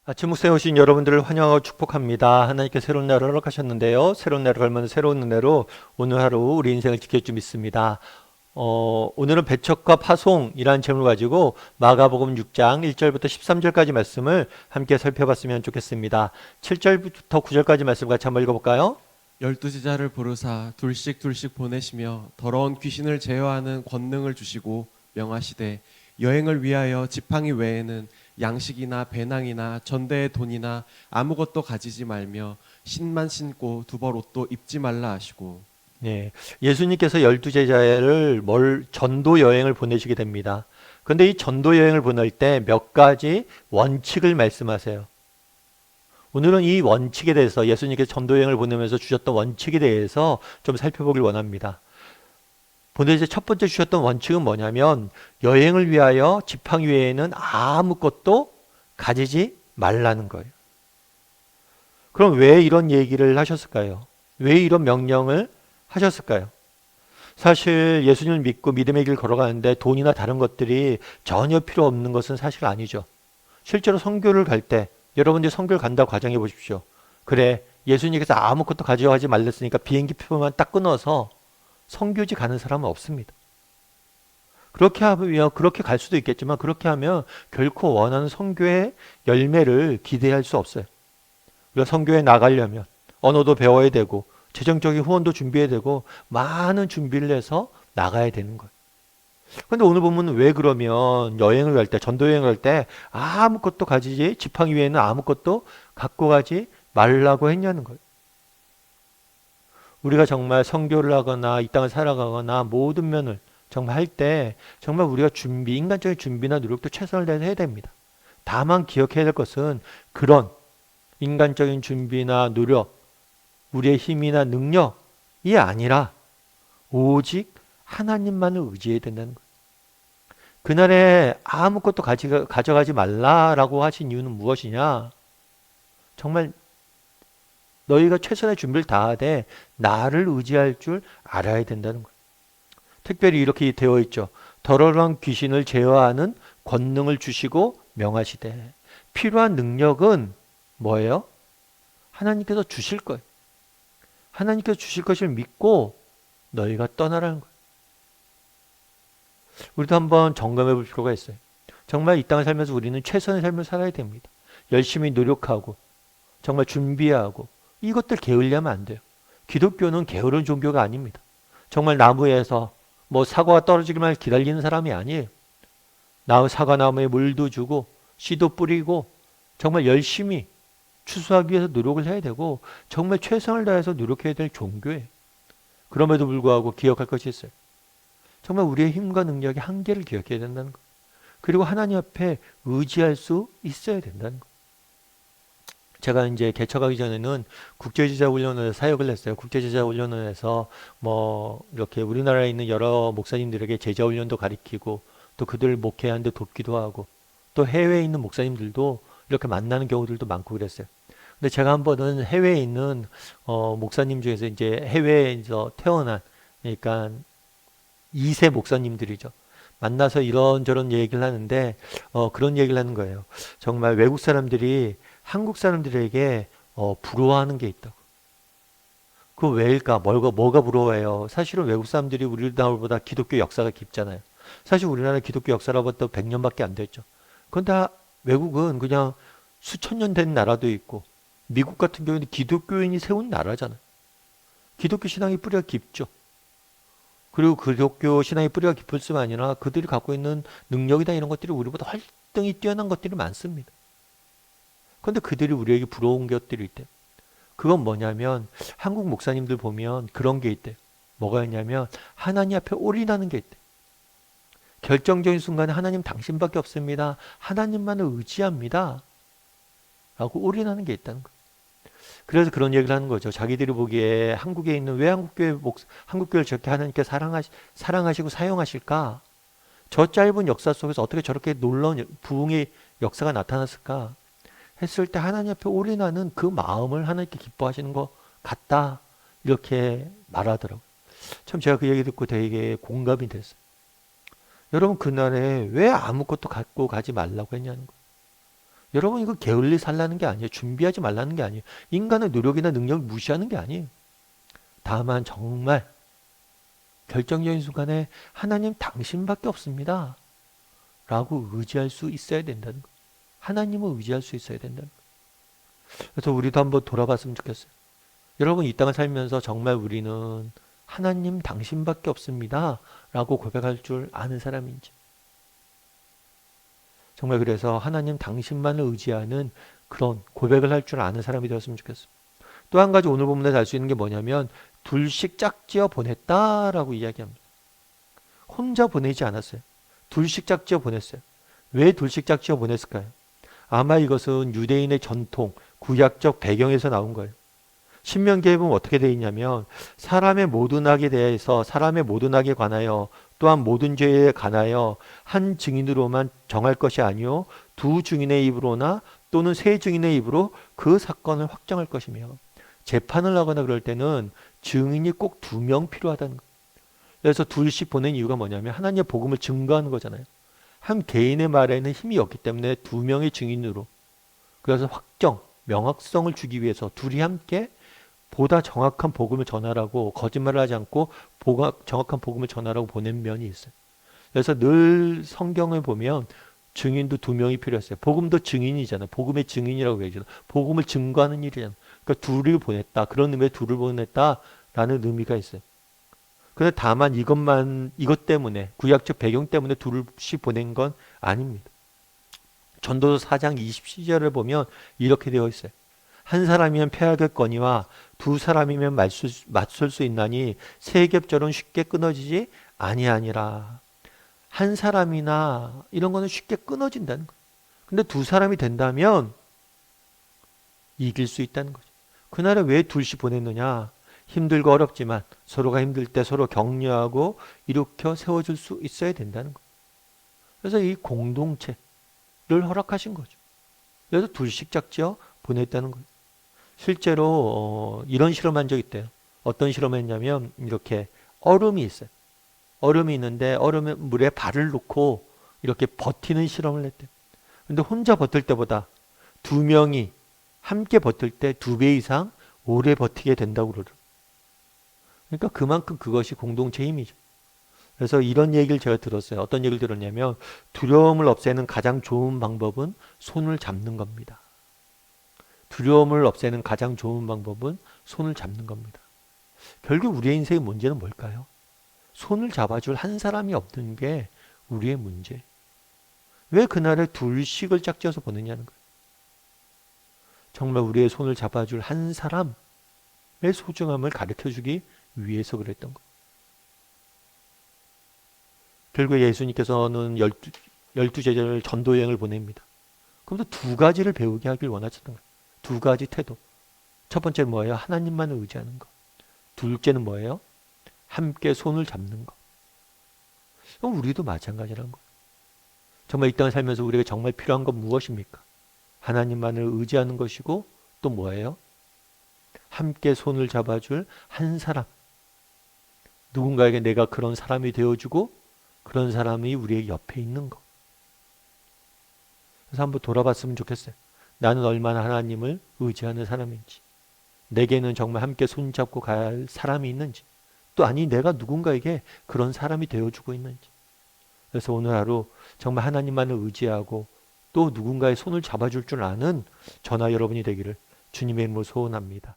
아침 목소에 오신 여러분들을 환영하고 축복합니다. 하나님께 새로운 날을 허락하셨는데요. 새로운 날을 걸면 새로운 은혜로 오늘 하루 우리 인생을 지킬 줄 믿습니다. 오늘은 배척과 파송이라는 제목을 가지고 마가복음 6장 1절부터 13절까지 말씀을 함께 살펴봤으면 좋겠습니다. 7절부터 9절까지 말씀 같이 한번 읽어볼까요? 12제자를 부르사 둘씩 둘씩 보내시며 더러운 귀신을 제어하는 권능을 주시고 명하시되 여행을 위하여 지팡이 외에는 양식이나 배낭이나 전대의 돈이나 아무것도 가지지 말며 신만 신고 두벌 옷도 입지 말라 하시고. 네, 예수님께서 12제자를 전도 여행을 보내시게 됩니다. 그런데 이 전도 여행을 보낼 때 몇 가지 원칙을 말씀하세요. 오늘은 이 원칙에 대해서 예수님께서 전도 여행을 보내면서 주셨던 원칙에 대해서 좀 살펴보길 원합니다. 보내실 첫 번째 주셨던 원칙은 뭐냐면 여행을 위하여 지팡이 외에는 아무것도 가지지 말라는 거예요. 그럼 왜 이런 얘기를 하셨을까요? 왜 이런 명령을 하셨을까요? 사실 예수님을 믿고 믿음의 길 걸어가는데 돈이나 다른 것들이 전혀 필요 없는 것은 사실 아니죠. 실제로 선교를 갈 때 여러분들이 선교를 간다고 가정해 보십시오. 그래, 예수님께서 아무것도 가져가지 말랬으니까 비행기 표만 딱 끊어서 선교지 가는 사람은 없습니다. 그렇게 하면 그렇게 갈 수도 있겠지만 그렇게 하면 결코 원하는 선교의 열매를 기대할 수 없어요. 우리가 선교에 나가려면 언어도 배워야 되고 재정적인 후원도 준비해야 되고 많은 준비를 해서 나가야 되는 거예요. 그런데 오늘 보면 왜 그러면 여행을 갈 때, 전도 여행을 갈 때 아무것도 가지지 지팡이 외에는 아무것도 갖고 가지 말라고 했냐는 거예요. 우리가 정말 선교를 하거나 이 땅을 살아가거나 모든 면을 정말 할 때 정말 우리가 인간적인 준비나 노력도 최선을 다해서 해야 됩니다. 다만 기억해야 될 것은 그런 인간적인 준비나 노력, 우리의 힘이나 능력이 아니라 오직 하나님만을 의지해야 된다는 거예요. 그날에 아무것도 가져가지 말라라고 하신 이유는 무엇이냐? 정말 너희가 최선의 준비를 다하되 나를 의지할 줄 알아야 된다는 거예요. 특별히 이렇게 되어 있죠. 더러운 귀신을 제어하는 권능을 주시고 명하시되. 필요한 능력은 뭐예요? 하나님께서 주실 거예요. 하나님께서 주실 것을 믿고 너희가 떠나라는 거예요. 우리도 한번 점검해 볼 필요가 있어요. 정말 이 땅을 살면서 우리는 최선의 삶을 살아야 됩니다. 열심히 노력하고 정말 준비하고 이것들 게을리하면 안 돼요. 기독교는 게으른 종교가 아닙니다. 정말 나무에서 사과가 떨어지기만 기다리는 사람이 아니에요. 사과나무에 물도 주고 씨도 뿌리고 정말 열심히 추수하기 위해서 노력을 해야 되고 정말 최선을 다해서 노력해야 될 종교예요. 그럼에도 불구하고 기억할 것이 있어요. 정말 우리의 힘과 능력의 한계를 기억해야 된다는 것. 그리고 하나님 앞에 의지할 수 있어야 된다는 것. 제가 이제 개척하기 전에는 국제제자훈련을 사역을 했어요. 국제제자훈련원에서 이렇게 우리나라에 있는 여러 목사님들에게 제자훈련도 가리키고 또 그들을 목회하는데 돕기도 하고 또 해외에 있는 목사님들도 이렇게 만나는 경우들도 많고 그랬어요. 근데 제가 한 번은 해외에 있는 목사님 중에서 이제 해외에서 태어난 그러니까 2세 목사님들이죠. 만나서 이런저런 얘기를 하는데 그런 얘기를 하는 거예요. 정말 외국 사람들이 한국 사람들에게 부러워하는 게 있다고. 그 왜일까? 뭐가 부러워해요? 사실은 외국 사람들이 우리나라보다 기독교 역사가 깊잖아요. 사실 우리나라 기독교 역사로부터 100년밖에 안 됐죠. 그런데 외국은 그냥 수천 년 된 나라도 있고 미국 같은 경우는 기독교인이 세운 나라잖아요. 기독교 신앙이 뿌리가 깊죠. 그리고 기독교 신앙의 뿌리가 깊을 수가 아니라 그들이 갖고 있는 능력이나 이런 것들이 우리보다 활동이 뛰어난 것들이 많습니다. 그런데 그들이 우리에게 부러운 것들이 있대요. 그건 뭐냐면 한국 목사님들 보면 그런 게 있대요. 뭐가 있냐면 하나님 앞에 올인하는 게 있대요. 결정적인 순간에 하나님 당신밖에 없습니다. 하나님만을 의지합니다. 라고 올인하는 게 있다는 거예요. 그래서 그런 얘기를 하는 거죠. 자기들이 보기에 한국에 있는 왜 한국교회를 저렇게 하나님께 사랑하시고 사용하실까? 저 짧은 역사 속에서 어떻게 저렇게 놀라운 부흥의 역사가 나타났을까? 했을 때 하나님 앞에 올인하는 그 마음을 하나님께 기뻐하시는 것 같다. 이렇게 말하더라고요. 참 제가 그 얘기 듣고 되게 공감이 됐어요. 여러분 그날에 왜 아무것도 갖고 가지 말라고 했냐는 거예요. 여러분 이거 게을리 살라는 게 아니에요. 준비하지 말라는 게 아니에요. 인간의 노력이나 능력을 무시하는 게 아니에요. 다만 정말 결정적인 순간에 하나님 당신밖에 없습니다. 라고 의지할 수 있어야 된다는 거예요. 하나님을 의지할 수 있어야 된다는 거예요. 그래서 우리도 한번 돌아봤으면 좋겠어요. 여러분 이 땅을 살면서 정말 우리는 하나님 당신밖에 없습니다. 라고 고백할 줄 아는 사람인지. 정말 그래서 하나님 당신만을 의지하는 그런 고백을 할 줄 아는 사람이 되었으면 좋겠어요. 또 한 가지 오늘 본문에서 알 수 있는 게 뭐냐면 둘씩 짝지어 보냈다라고 이야기합니다. 혼자 보내지 않았어요. 둘씩 짝지어 보냈어요. 왜 둘씩 짝지어 보냈을까요? 아마 이것은 유대인의 전통, 구약적 배경에서 나온 거예요. 신명기에 보면 어떻게 되어 있냐면 사람의 모든 악에 대해서 사람의 모든 악에 관하여 또한 모든 죄에 관하여 한 증인으로만 정할 것이 아니요 두 증인의 입으로나 또는 세 증인의 입으로 그 사건을 확정할 것이며 재판을 하거나 그럴 때는 증인이 꼭 2명 필요하다는 거예요. 그래서 둘씩 보낸 이유가 뭐냐면 하나님의 복음을 증거하는 거잖아요. 한 개인의 말에는 힘이 없기 때문에 2명의 증인으로 그래서 확정, 명확성을 주기 위해서 둘이 함께 보다 정확한 복음을 전하라고 거짓말을 하지 않고 정확한 복음을 전하라고 보낸 면이 있어요. 그래서 늘 성경을 보면 증인도 2명이 필요했어요. 복음도 증인이잖아요. 복음의 증인이라고 얘기하잖아요. 복음을 증거하는 일이잖아요. 그러니까 둘을 보냈다. 그런 의미의 둘을 보냈다라는 의미가 있어요. 그런데 다만 이것 때문에 구약적 배경 때문에 둘씩 보낸 건 아닙니다. 전도서 4장 20절을 보면 이렇게 되어 있어요. 한 사람이면 패하겠거니와 두 사람이면 맞설 수 있나니 세 겹절은 쉽게 끊어지지 아니하니라. 한 사람이나 이런 거는 쉽게 끊어진다는 거예요. 근데 두 사람이 된다면 이길 수 있다는 거죠. 그날에 왜 둘씩 보냈느냐? 힘들고 어렵지만 서로가 힘들 때 서로 격려하고 일으켜 세워줄 수 있어야 된다는 거예요. 그래서 이 공동체를 허락하신 거죠. 그래서 둘씩 짝지어 보냈다는 거예요. 실제로 이런 실험한 적 있대요. 어떤 실험을 했냐면 이렇게 얼음이 있어요. 얼음이 있는데 얼음에 물에 발을 놓고 이렇게 버티는 실험을 했대요. 근데 혼자 버틸 때보다 2명이 함께 버틸 때 2배 이상 오래 버티게 된다고 그러더라고요. 그러니까 그만큼 그것이 공동체 힘이죠. 그래서 이런 얘기를 제가 들었어요. 어떤 얘기를 들었냐면 두려움을 없애는 가장 좋은 방법은 손을 잡는 겁니다. 두려움을 없애는 가장 좋은 방법은 손을 잡는 겁니다. 결국 우리의 인생의 문제는 뭘까요? 손을 잡아줄 한 사람이 없는 게 우리의 문제. 왜 그날에 둘씩을 짝지어서 보느냐는 거예요. 정말 우리의 손을 잡아줄 한 사람의 소중함을 가르쳐주기 위해서 그랬던 거예요. 결국 예수님께서는 12 제자를 전도 여행을 보냅니다. 그럼 또 2가지를 배우게 하길 원하셨던 거예요. 2가지 태도. 첫 번째는 뭐예요? 하나님만을 의지하는 것. 둘째는 뭐예요? 함께 손을 잡는 것. 그럼 우리도 마찬가지라는 거예요. 정말 이 땅을 살면서 우리가 정말 필요한 건 무엇입니까? 하나님만을 의지하는 것이고 또 뭐예요? 함께 손을 잡아줄 한 사람. 누군가에게 내가 그런 사람이 되어주고 그런 사람이 우리의 옆에 있는 것. 그래서 한번 돌아봤으면 좋겠어요. 나는 얼마나 하나님을 의지하는 사람인지, 내게는 정말 함께 손잡고 가야 할 사람이 있는지, 또 아니 내가 누군가에게 그런 사람이 되어주고 있는지. 그래서 오늘 하루 정말 하나님만을 의지하고 또 누군가의 손을 잡아줄 줄 아는 저나 여러분이 되기를 주님의 이름으로 소원합니다.